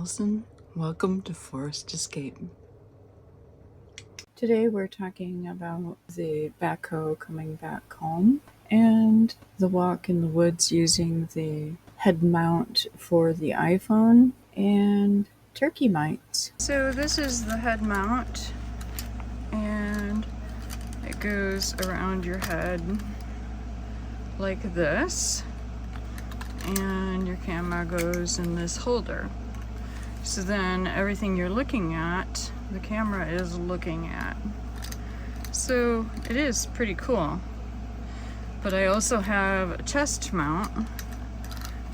Allison. Welcome to Forest Escape. Today we're talking about the backhoe coming back home and the walk in the woods using the head mount for the iPhone and turkey mites. So this is the head mount and it goes around your head like this, and your camera goes in this holder. So then everything you're looking at, the camera is looking at. So it is pretty cool. But I also have a chest mount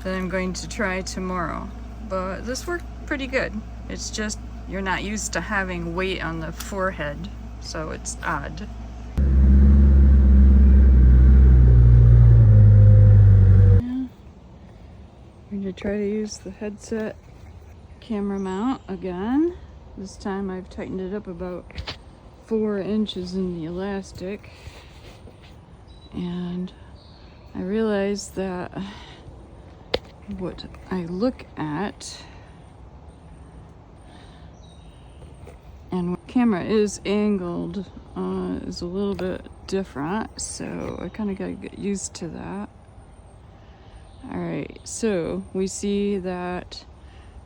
that I'm going to try tomorrow. But this worked pretty good. It's just you're not used to having weight on the forehead, so it's odd. I'm going to try to use the headset camera mount again. This time I've tightened it up about 4 inches in the elastic, and I realized that what I look at and what camera is angled is a little bit different, so I kind of got to get used to that. Alright, so we see that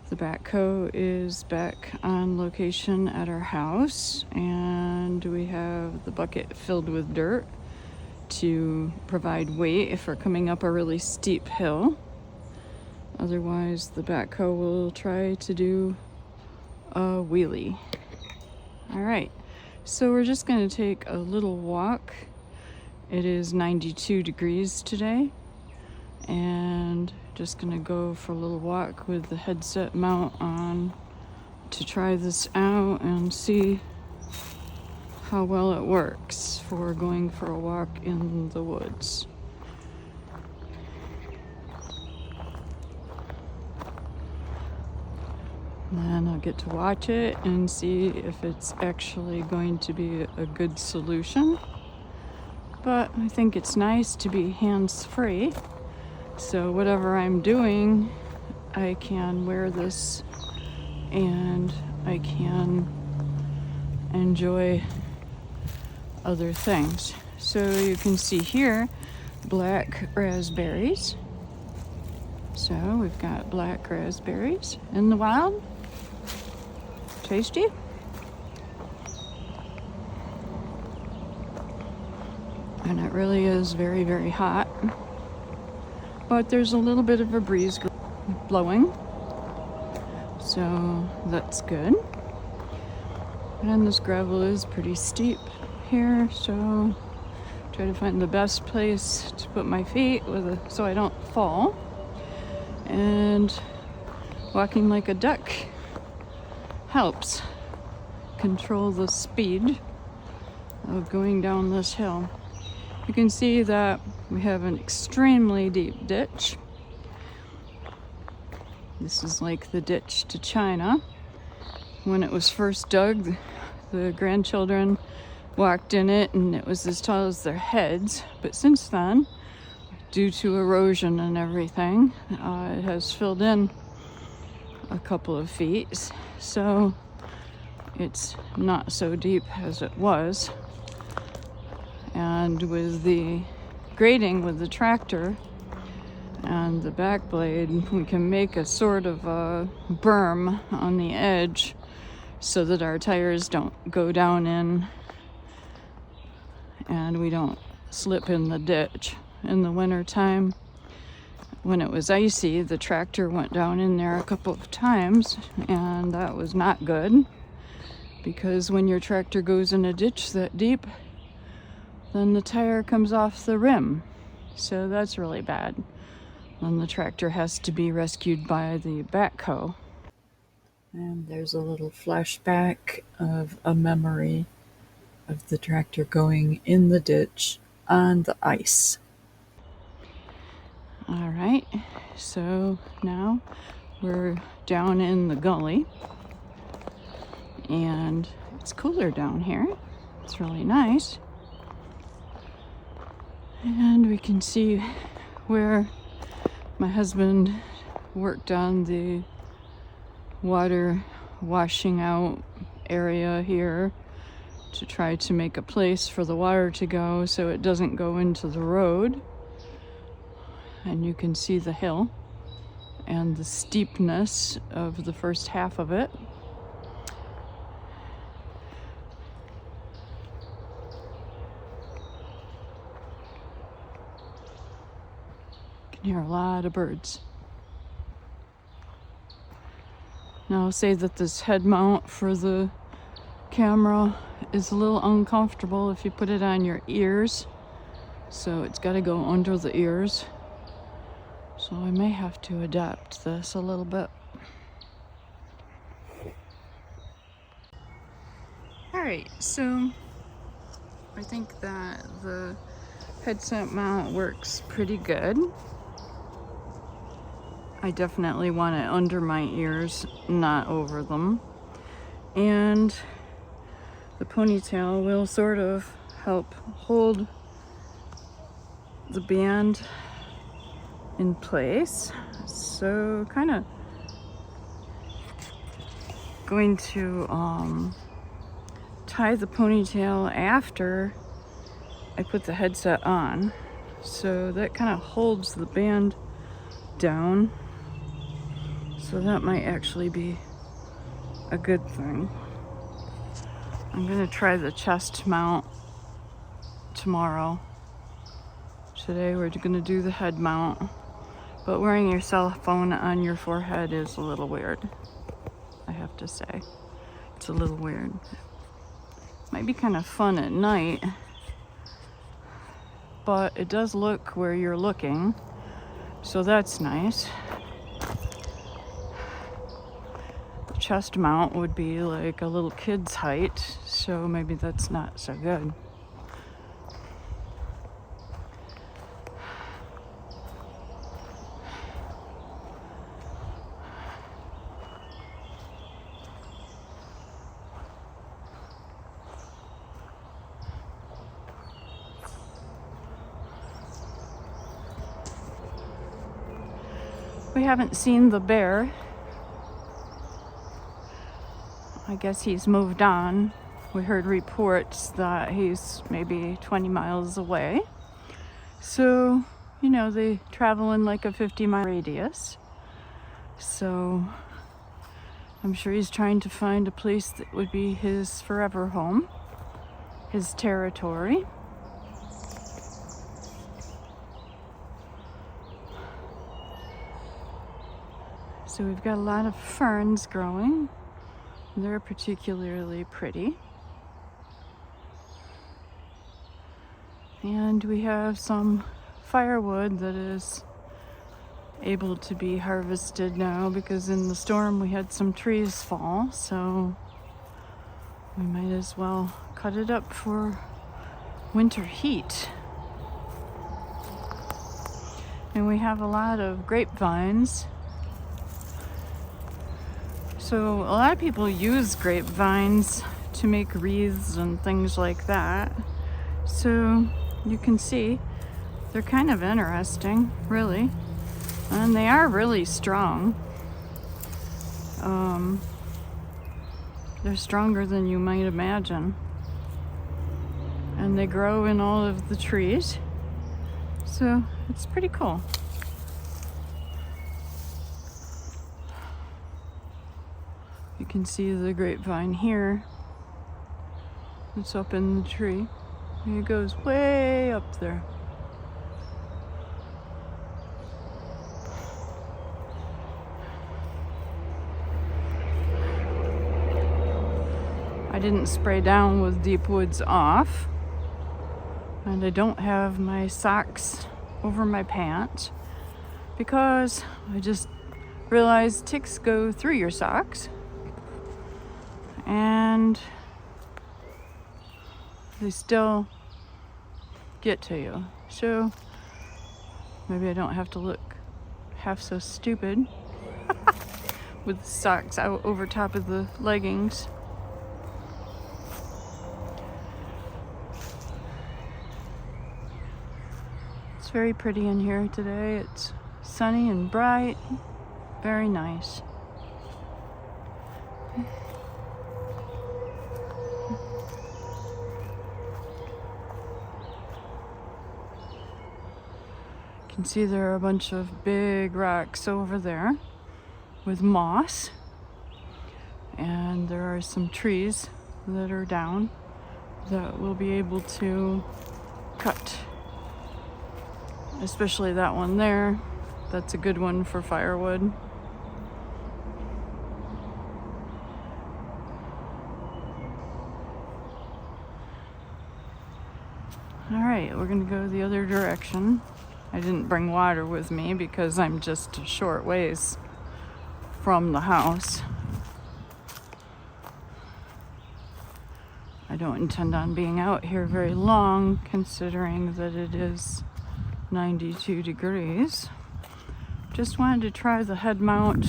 the backhoe is back on location at our house, and we have the bucket filled with dirt to provide weight if we're coming up a really steep hill. Otherwise, the backhoe will try to do a wheelie. Alright, so we're just going to take a little walk. It is 92 degrees today, and just gonna go for a little walk with the headset mount on to try this out and see how well it works for going for a walk in the woods. Then I'll get to watch it and see if it's actually going to be a good solution. But I think it's nice to be hands-free. So whatever I'm doing, I can wear this and I can enjoy other things. So you can see here, black raspberries. So we've got black raspberries in the wild. Tasty. And it really is very, very hot. But there's a little bit of a breeze blowing, so that's good. And this gravel is pretty steep here, so try to find the best place to put my feet so I don't fall. And walking like a duck helps control the speed of going down this hill. You can see that we have an extremely deep ditch. This is like the ditch to China. When it was first dug, the grandchildren walked in it and it was as tall as their heads. But since then, due to erosion and everything, it has filled in a couple of feet. So it's not so deep as it was. And with the grading with the tractor and the back blade, we can make a sort of a berm on the edge so that our tires don't go down in and we don't slip in the ditch. In the winter time, when it was icy, the tractor went down in there a couple of times, and that was not good, because when your tractor goes in a ditch that deep, then the tire comes off the rim. So that's really bad. Then the tractor has to be rescued by the backhoe. And there's a little flashback of a memory of the tractor going in the ditch on the ice. All right, so now we're down in the gully, and it's cooler down here. It's really nice. And we can see where my husband worked on the water washing out area here to try to make a place for the water to go so it doesn't go into the road. And you can see the hill and the steepness of the first half of it. You can hear a lot of birds. Now I'll say that this head mount for the camera is a little uncomfortable if you put it on your ears. So it's got to go under the ears. So I may have to adapt this a little bit. Alright, so I think that the headset mount works pretty good. I definitely want it under my ears, not over them. And the ponytail will sort of help hold the band in place. So kind of going to tie the ponytail after I put the headset on. So that kind of holds the band down. So that might actually be a good thing. I'm gonna try the chest mount tomorrow. Today we're gonna do the head mount, but wearing your cell phone on your forehead is a little weird, I have to say. It's a little weird. Might be kind of fun at night, but it does look where you're looking, so that's nice. The chest mount would be like a little kid's height, so maybe that's not so good. We haven't seen the bear. I guess he's moved on. We heard reports that he's maybe 20 miles away. So, you know, they travel in like a 50-mile radius. So I'm sure he's trying to find a place that would be his forever home, his territory. So we've got a lot of ferns growing. They're particularly pretty. And we have some firewood that is able to be harvested now because in the storm we had some trees fall, so we might as well cut it up for winter heat. And we have a lot of grapevines. So a lot of people use grapevines to make wreaths and things like that. So you can see they're kind of interesting, really. And they are really strong. They're stronger than you might imagine. And they grow in all of the trees. So it's pretty cool. You can see the grapevine here. It's up in the tree. And it goes way up there. I didn't spray down with Deep Woods off. And I don't have my socks over my pants because I just realized ticks go through your socks. And they still get to you. So maybe I don't have to look half so stupid with the socks out over top of the leggings. It's very pretty in here today. It's sunny and bright. Very nice. You can see there are a bunch of big rocks over there with moss, and there are some trees that are down that we'll be able to cut, especially that one there. That's a good one for firewood. All right, we're gonna go the other direction. I didn't bring water with me because I'm just a short ways from the house. I don't intend on being out here very long, considering that it is 92 degrees. Just wanted to try the head mount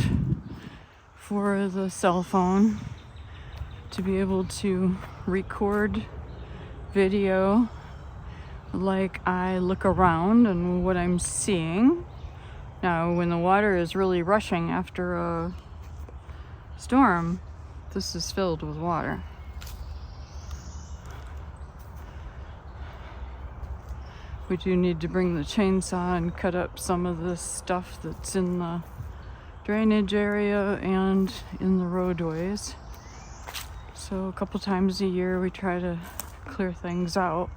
for the cell phone to be able to record video like I look around and what I'm seeing. Now, when the water is really rushing after a storm, this is filled with water. We do need to bring the chainsaw and cut up some of this stuff that's in the drainage area and in the roadways. So a couple times a year we try to clear things out.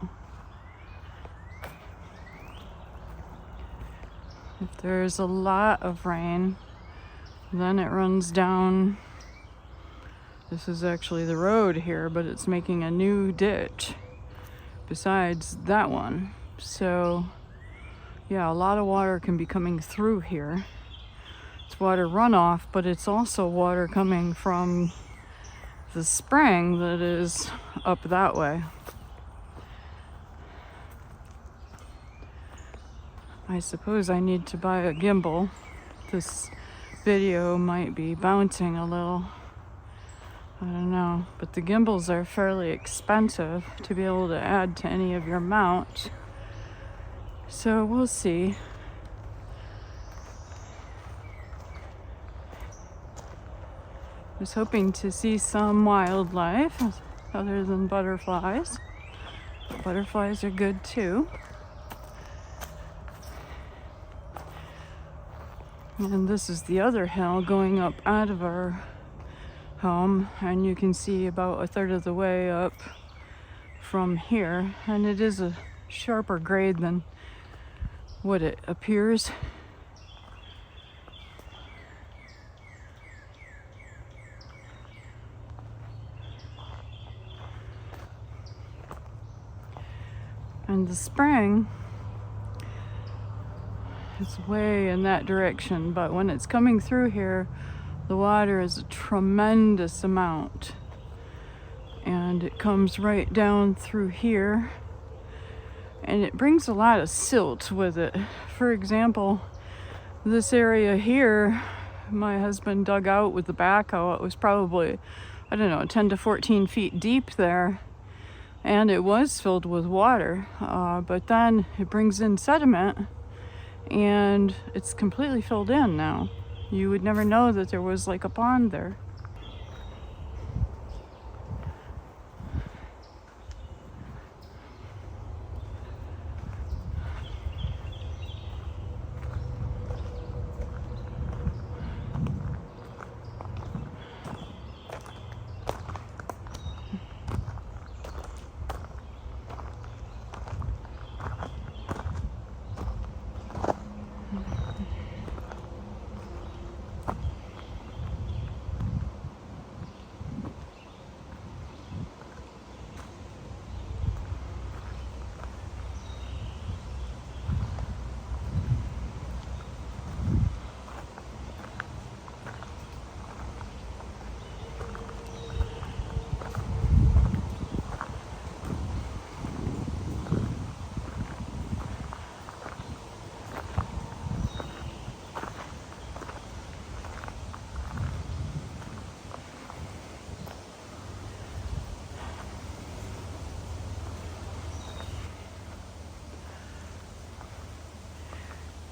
If there's a lot of rain, then it runs down. This is actually the road here, but it's making a new ditch besides that one. So yeah, a lot of water can be coming through here. It's water runoff, but it's also water coming from the spring that is up that way. I suppose I need to buy a gimbal. This video might be bouncing a little. I don't know, but the gimbals are fairly expensive to be able to add to any of your mounts. So we'll see. I was hoping to see some wildlife other than butterflies. Butterflies are good too. And this is the other hill going up out of our home, and you can see about a third of the way up from here, and it is a sharper grade than what it appears. And the spring is way in that direction, but when it's coming through here, the water is a tremendous amount, and it comes right down through here, and it brings a lot of silt with it. For example, this area here, my husband dug out with the backhoe. It was probably, I don't know, 10 to 14 feet deep there, and it was filled with water, but then it brings in sediment, and it's completely filled in now. You would never know that there was like a pond there.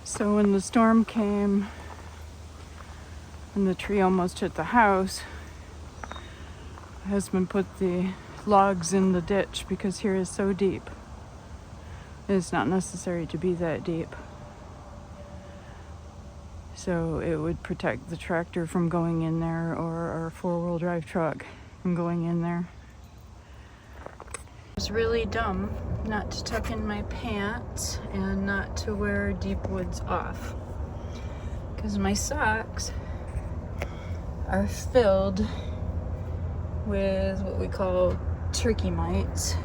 So when the storm came and the tree almost hit the house, my husband put the logs in the ditch because here is so deep. It's not necessary to be that deep. So it would protect the tractor from going in there, or our four-wheel drive truck from going in there. It was really dumb not to tuck in my pants and not to wear deep woods off, because my socks are filled with what we call turkey mites.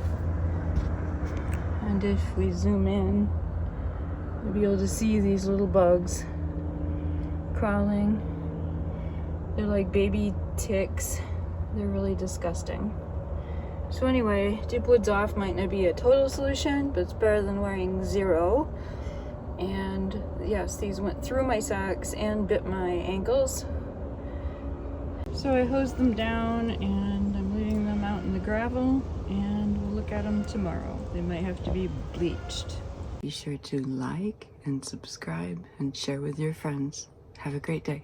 And if we zoom in, you'll be able to see these little bugs crawling. They're like baby ticks. They're really disgusting. So anyway, deep woods off might not be a total solution, but it's better than wearing zero. And yes, these went through my socks and bit my ankles. So I hosed them down and I'm leaving them out in the gravel, and we'll look at them tomorrow. They might have to be bleached. Be sure to like and subscribe and share with your friends. Have a great day.